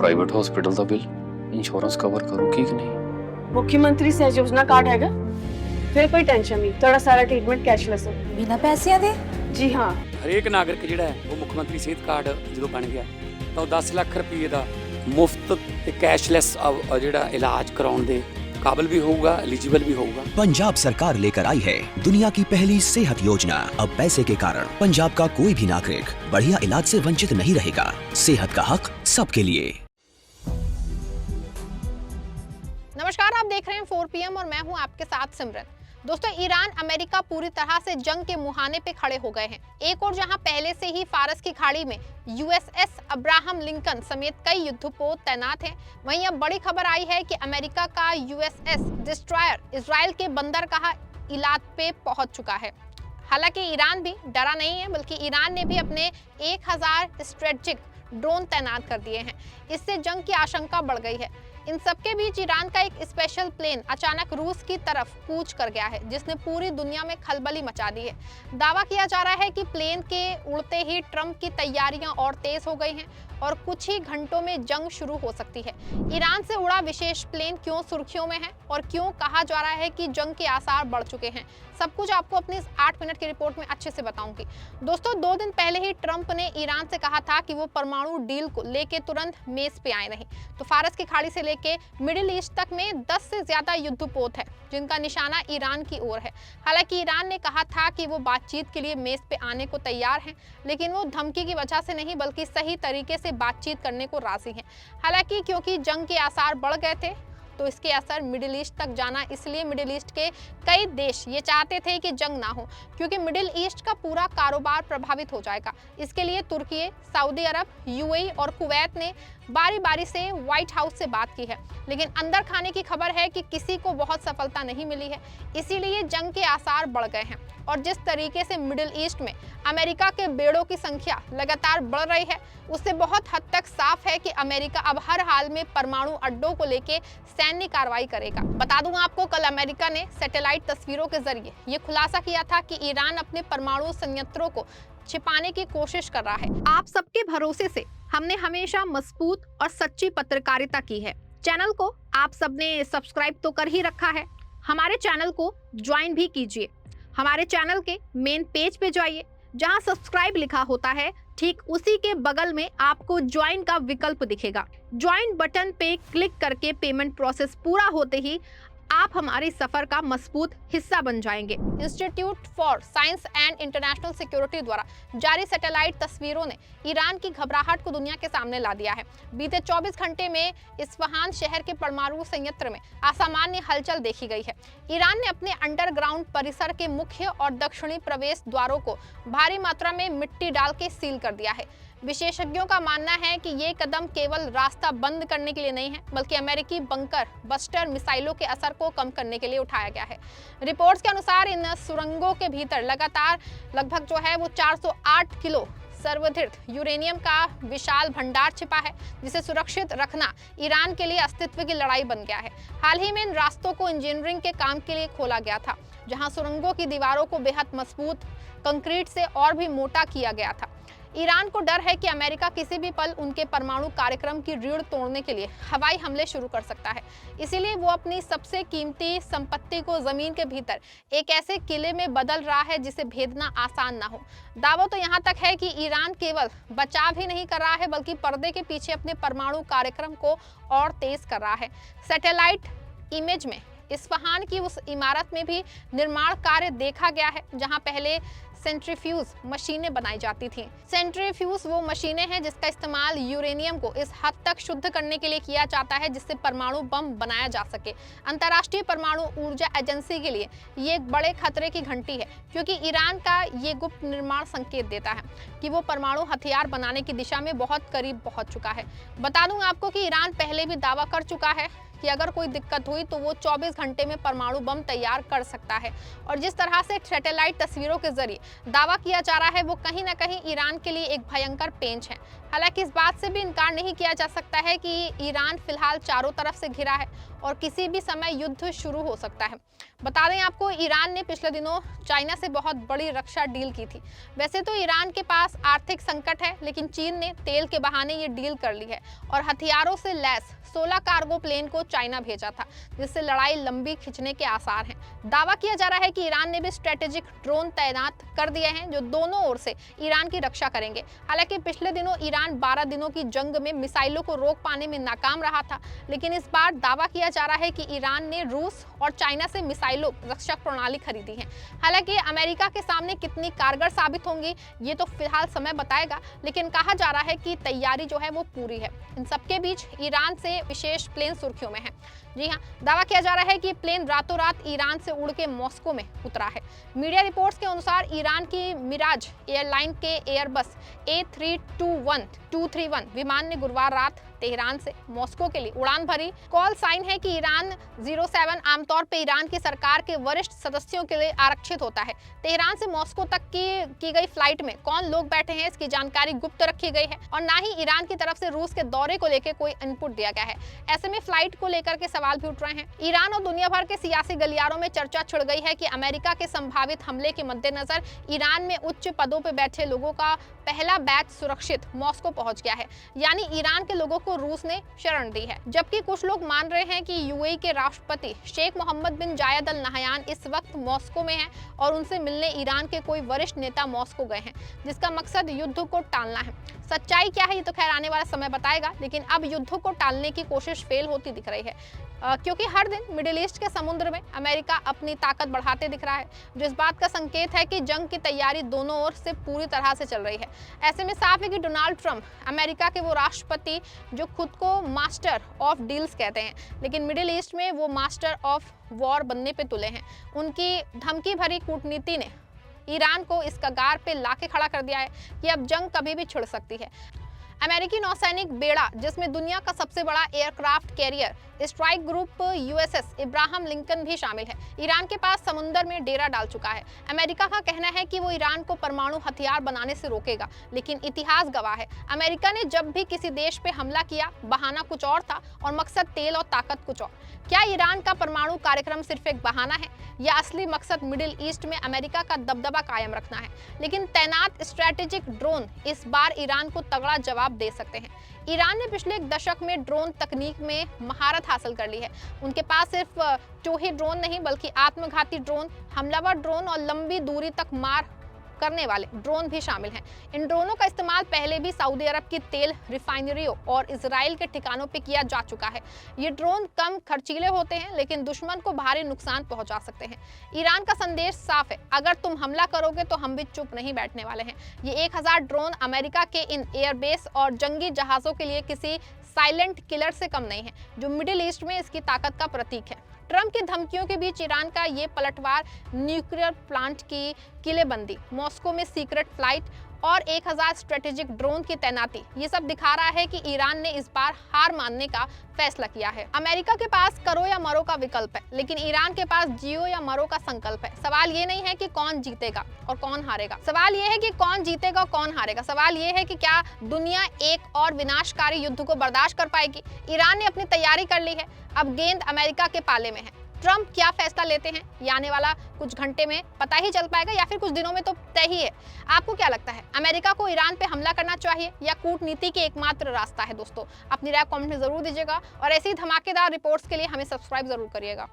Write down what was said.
Private hospital ਦਾ bill insurance cover ਕਰੂਗੀ ਕਿ ਨਹੀਂ। मुख्यमंत्री सहज योजना कार्ड हैगा, फिर कोई टेंशन नहीं, थोड़ा सारा ट्रीटमेंट कैशलेस है। बिना पैसिਆਂ ਦੇ? जी हाँ। ਹਰੇਕ ਨਾਗਰਿਕ ਜਿਹੜਾ ਹੈ ਉਹ ਮੁੱਖ ਮੰਤਰੀ ਸਿਹਤ ਕਾਰਡ ਜਦੋਂ ਬਣ ਗਿਆ ਤਾਂ ਉਹ 10 ਲੱਖ ਰੁਪਏ ਦਾ ਮੁਫਤ ਤੇ ਕੈਸ਼ਲੈਸ ਜਿਹੜਾ ਇਲਾਜ ਕਰਾਉਣ ਦੇ काबिल भी होगा, एलिजिबल भी होगा। पंजाब सरकार लेकर आई है दुनिया की पहली सेहत योजना। अब पैसे के कारण पंजाब का कोई भी नागरिक बढ़िया इलाज से वंचित नहीं रहेगा। सेहत का हक सबके लिए। नमस्कार, आप देख रहे हैं 4 PM और मैं हूं आपके साथ सिमरन। दोस्तों, ईरान अमेरिका पूरी तरह से जंग के मुहाने पे खड़े हो गए हैं। एक और जहां पहले से ही फारस की खाड़ी में USS अब्राहम लिंकन समेत कई युद्धपोत तैनात हैं, वहीं अब बड़ी खबर आई है कि अमेरिका का USS डिस्ट्रॉयर इजराइल के बंदरगाह इलाद पे पहुंच चुका है। हालांकि ईरान भी डरा नहीं है, बल्कि ईरान ने भी अपने 1000 स्ट्रेटेजिक ड्रोन तैनात कर दिए हैं। इससे जंग की आशंका बढ़ गई है। इन सबके बीच ईरान का एक स्पेशल प्लेन अचानक रूस की तरफ कूच कर गया है, जिसने पूरी दुनिया में खलबली मचा दी है। दावा किया जा रहा है कि प्लेन के उड़ते ही ट्रंप की तैयारियां और तेज हो गई हैं और कुछ ही घंटों में जंग शुरू हो सकती है। ईरान से उड़ा विशेष प्लेन क्यों सुर्खियों में है और क्यों कहा जा रहा है कि जंग के आसार बढ़ चुके हैं, सब कुछ आपको अपनी इस 8 मिनट की रिपोर्ट में अच्छे से बताऊंगी। दोस्तों, 2 दिन पहले ही ट्रंप ने ईरान से कहा था कि वो परमाणु डील को लेके तुरंत मेज पे आए नहीं। तो फारस की खाड़ी से लेके मिडिल ईस्ट तक में 10 से ज्यादा युद्धपोत है जिनका निशाना ईरान की ओर है। हालांकि ईरान ने कहा था कि वो बातचीत के लिए मेज पे आने को तैयार हैं, लेकिन वो धमकी की वजह से नहीं बल्कि सही तरीके से बातचीत करने को राजी हैं। हालांकि क्योंकि जंग के आसार बढ़ गए थे तो इसके असर मिडिल ईस्ट तक जाना, इसलिए मिडिल ईस्ट के कई देश ये चाहते थे कि जंग ना हो, क्योंकि मिडिल ईस्ट का पूरा कारोबार प्रभावित हो जाएगा। इसके लिए तुर्की, सऊदी अरब, UAE और कुवैत ने बारी बारी से व्हाइट हाउस से बात की है, लेकिन अंदर खाने की खबर है कि किसी को बहुत सफलता नहीं मिली है। इसीलिए जंग के आसार बढ़ गए हैं और जिस तरीके से मिडिल ईस्ट में अमेरिका के बेड़ों की संख्या लगातार बढ़ रही है, उससे बहुत हद तक साफ है कि अमेरिका अब हर हाल में परमाणु अड्डों को लेके सैन्य कार्रवाई करेगा। बता दूं आपको, कल अमेरिका ने सैटेलाइट तस्वीरों के जरिए ये खुलासा किया था कि ईरान अपने परमाणु संयंत्रों को छिपाने की कोशिश कर रहा है। आप सबके भरोसे से हमने हमेशा मजबूत और सच्ची पत्रकारिता की है। चैनल को आप सबने सब्सक्राइब तो कर ही रखा है, हमारे चैनल को ज्वाइन भी कीजिए। हमारे चैनल के मेन पेज पे जाइए, जहां सब्सक्राइब लिखा होता है ठीक उसी के बगल में आपको ज्वाइन का विकल्प दिखेगा। ज्वाइन बटन पे क्लिक करके पेमेंट प्रोसेस पूरा होते ही आप हमारे सफर का मजबूत हिस्सा बन जाएंगे। Institute for science and international security द्वारा जारी सैटेलाइट तस्वीरों ने ईरान की घबराहट को दुनिया के सामने ला दिया है। बीते 24 घंटे में इस्फहान शहर के परमाणु संयंत्र में असामान्य हलचल देखी गई है। ईरान ने अपने अंडरग्राउंड परिसर के मुख्य और दक्षिणी प्रवेश द्वारों को भारी मात्रा में मिट्टी डाल के सील कर दिया है। विशेषज्ञों का मानना है कि ये कदम केवल रास्ता बंद करने के लिए नहीं है, बल्कि अमेरिकी बंकर बस्टर मिसाइलों के असर को कम करने के लिए उठाया गया है। रिपोर्ट्स के अनुसार इन सुरंगों के भीतर लगातार लगभग जो है वो 408 किलो सर्वधित यूरेनियम का विशाल भंडार छिपा है, जिसे सुरक्षित रखना ईरान के लिए अस्तित्व की लड़ाई बन गया है। हाल ही में इन रास्तों को इंजीनियरिंग के काम के लिए खोला गया था, जहां सुरंगों की दीवारों को बेहद मजबूत कंक्रीट से और भी मोटा किया गया था। ईरान को डर है कि अमेरिका किसी भी पल उनके परमाणु कार्यक्रम की रीढ़ तोड़ने के लिए हवाई हमले शुरू कर सकता है। इसीलिए वो अपनी सबसे कीमती संपत्ति को जमीन के भीतर एक ऐसे किले में बदल रहा है जिसे भेदना आसान ना हो। दावा तो यहाँ तक है कि ईरान केवल बचाव ही नहीं कर रहा है, बल्कि पर्दे के पीछे अपने परमाणु कार्यक्रम को और तेज कर रहा है। सैटेलाइट इमेज में इस्फहान की उस इमारत में भी निर्माण कार्य देखा गया है जहां पहले सेंट्रीफ्यूज मशीनें बनाई जाती थी। सेंट्रीफ्यूज वो मशीनें हैं जिसका इस्तेमाल यूरेनियम को इस हद तक शुद्ध करने के लिए किया जाता है जिससे परमाणु बम बनाया जा सके। अंतर्राष्ट्रीय परमाणु ऊर्जा एजेंसी के लिए ये एक बड़े खतरे की घंटी है, क्योंकि ईरान का ये गुप्त निर्माण संकेत देता है कि वो परमाणु हथियार बनाने की दिशा में बहुत करीब पहुंच चुका है। बता दूं आपको कि ईरान पहले भी दावा कर चुका है कि अगर कोई दिक्कत हुई तो वो 24 घंटे में परमाणु बम तैयार कर सकता है। और जिस तरह से सैटेलाइट तस्वीरों के जरिए दावा किया जा रहा है वो कहीं ना कहीं ईरान के लिए एक भयंकर पेंच है। हालांकि इस बात से भी इनकार नहीं किया जा सकता है कि ईरान फिलहाल चारों तरफ से घिरा है और किसी भी समय युद्ध शुरू हो सकता है। बता दें आपको, ईरान ने पिछले दिनों चाइना से बहुत बड़ी रक्षा डील की थी। वैसे तो ईरान के पास आर्थिक संकट है, लेकिन चीन ने तेल के बहाने ये डील कर ली है और हथियारों से लैस 16 कार्गो प्लेन को चाइना भेजा था, जिससे लड़ाई लंबी खिंचने के आसार हैं। दावा किया जा रहा है कि ईरान ने भी स्ट्रेटेजिक ड्रोन तैनात कर दिए हैं जो दोनों ओर से ईरान की रक्षा करेंगे। हालांकि पिछले दिनों ईरान 12 दिनों की जंग में मिसाइलों को रोक पाने में नाकाम रहा था, लेकिन इस बार दावा किया जा रहा है कि ईरान ने रूस और चाइना से मिसाइलों रक्षक प्रणाली खरीदी है। हालांकि अमेरिका के सामने कितनी कारगर साबित होंगी ये तो फिलहाल समय बताएगा, लेकिन कहा जा रहा है कि तैयारी जो है वो पूरी है। इन सबके बीच ईरान से विशेष प्लेन सुर्खियों में है। जी हाँ, दावा किया जा रहा है कि प्लेन रातों रात ईरान से उड़ के मॉस्को में उतरा है। मीडिया रिपोर्ट्स के अनुसार ईरान की मिराज एयरलाइन के एयरबस A321-231 विमान ने गुरुवार रात तेहरान से मॉस्को के लिए उड़ान भरी। कॉल साइन है कि ईरान 07 आमतौर पर ईरान की सरकार के वरिष्ठ सदस्यों के लिए आरक्षित होता है। तेहरान से मॉस्को तक की गई फ्लाइट में कौन लोग बैठे हैं इसकी जानकारी गुप्त रखी गई है और ना ही ईरान की तरफ से रूस के दौरे को लेकर कोई इनपुट दिया गया है। ऐसे में फ्लाइट को लेकर के सवाल भी उठ रहे हैं। ईरान और दुनिया भर के सियासी गलियारों में चर्चा छिड़ गई है कि अमेरिका के संभावित हमले के मद्देनजर ईरान में उच्च पदों पर बैठे लोगों का पहला बैच सुरक्षित मॉस्को पहुंच गया है, यानी ईरान के लोगों को रूस ने शरण दी है। जबकि कुछ लोग मान रहे हैं कि यूएई के राष्ट्रपति शेख मोहम्मद बिन जायद अल नहयान इस वक्त मॉस्को में हैं और उनसे मिलने ईरान के कोई वरिष्ठ नेता मॉस्को गए हैं, जिसका मकसद युद्ध को टालना है। सच्चाई क्या है ये तो खैर आने वाला समय बताएगा, लेकिन अब युद्ध को टालने की कोशिश फेल होती दिख रही है, क्योंकि हर दिन मिडिल ईस्ट के समुद्र में अमेरिका अपनी ताकत बढ़ाते दिख रहा है, जो इस बात का संकेत है कि जंग की तैयारी दोनों ओर से पूरी तरह से चल रही है। ऐसे में साफ है कि डोनाल्ड ट्रंप अमेरिका के वो राष्ट्रपति जो खुद को मास्टर ऑफ डील्स कहते हैं, लेकिन मिडिल ईस्ट में वो मास्टर ऑफ वॉर बनने पे तुले हैं। उनकी धमकी भरी कूटनीति ने ईरान को इस कगार पे लाके खड़ा कर दिया है कि अब जंग कभी भी छिड़ सकती है। अमेरिकी नौसैनिक बेड़ा, जिसमें दुनिया का सबसे बड़ा aircraft carrier strike group USS Ibrahim Lincoln भी शामिल है, ईरान के पास समुंदर में डेरा डाल चुका है। अमेरिका का कहना है कि वो ईरान को परमाणु हथियार बनाने से रोकेगा, लेकिन इतिहास गवाह है अमेरिका ने जब भी किसी देश पे हमला किया बहाना कुछ और था और मकसद तेल और ताकत कुछ और। क्या ईरान का परमाणु कार्यक्रम सिर्फ एक बहाना है या असली मकसद मिडिल ईस्ट में अमेरिका का दबदबा कायम रखना है? लेकिन तैनात स्ट्रेटेजिक ड्रोन इस बार ईरान को तगड़ा जवाब दे सकते हैं। ईरान ने पिछले एक दशक में ड्रोन तकनीक में महारत हासिल कर ली है। उनके पास सिर्फ टोही ड्रोन नहीं बल्कि आत्मघाती ड्रोन, हमलावर ड्रोन और लंबी दूरी तक मार करने वाले ड्रोन भी शामिल हैं। इन ड्रोनों का इस्तेमाल पहले भी सऊदी अरब की तेल रिफाइनरियों और इजराइल के ठिकानों पर किया जा चुका है। ये ड्रोन कम खर्चीले होते हैं लेकिन दुश्मन को भारी नुकसान पहुंचा सकते हैं। ईरान का संदेश साफ है, अगर तुम हमला करोगे तो हम भी चुप नहीं बैठने वाले हैं। ये 1000 ड्रोन अमेरिका के इन एयरबेस और जंगी जहाजों के लिए किसी साइलेंट किलर से कम नहीं है, जो मिडिल ईस्ट में इसकी ताकत का प्रतीक है। ट्रंप की धमकियों के बीच ईरान का ये पलटवार, न्यूक्लियर प्लांट की किलेबंदी, मॉस्को में सीक्रेट फ्लाइट और 1000 स्ट्रेटेजिक ड्रोन की तैनाती, ये सब दिखा रहा है कि ईरान ने इस बार हार मानने का फैसला किया है। अमेरिका के पास करो या मरो का विकल्प है, लेकिन ईरान के पास जियो या मरो का संकल्प है। सवाल ये नहीं है कि कौन जीतेगा और कौन हारेगा, सवाल ये है कि कौन जीतेगा और कौन हारेगा। सवाल ये है कि क्या दुनिया एक और विनाशकारी युद्ध को बर्दाश्त कर पाएगी। ईरान ने अपनी तैयारी कर ली है, अब गेंद अमेरिका के पाले में है। ट्रंप क्या फैसला लेते हैं ये आने वाला कुछ घंटे में पता ही चल पाएगा या फिर कुछ दिनों में तो तय ही है। आपको क्या लगता है, अमेरिका को ईरान पे हमला करना चाहिए या कूटनीति के एकमात्र रास्ता है? दोस्तों अपनी राय कमेंट में जरूर दीजिएगा और ऐसी धमाकेदार रिपोर्ट्स के लिए हमें सब्सक्राइब जरूर करिएगा।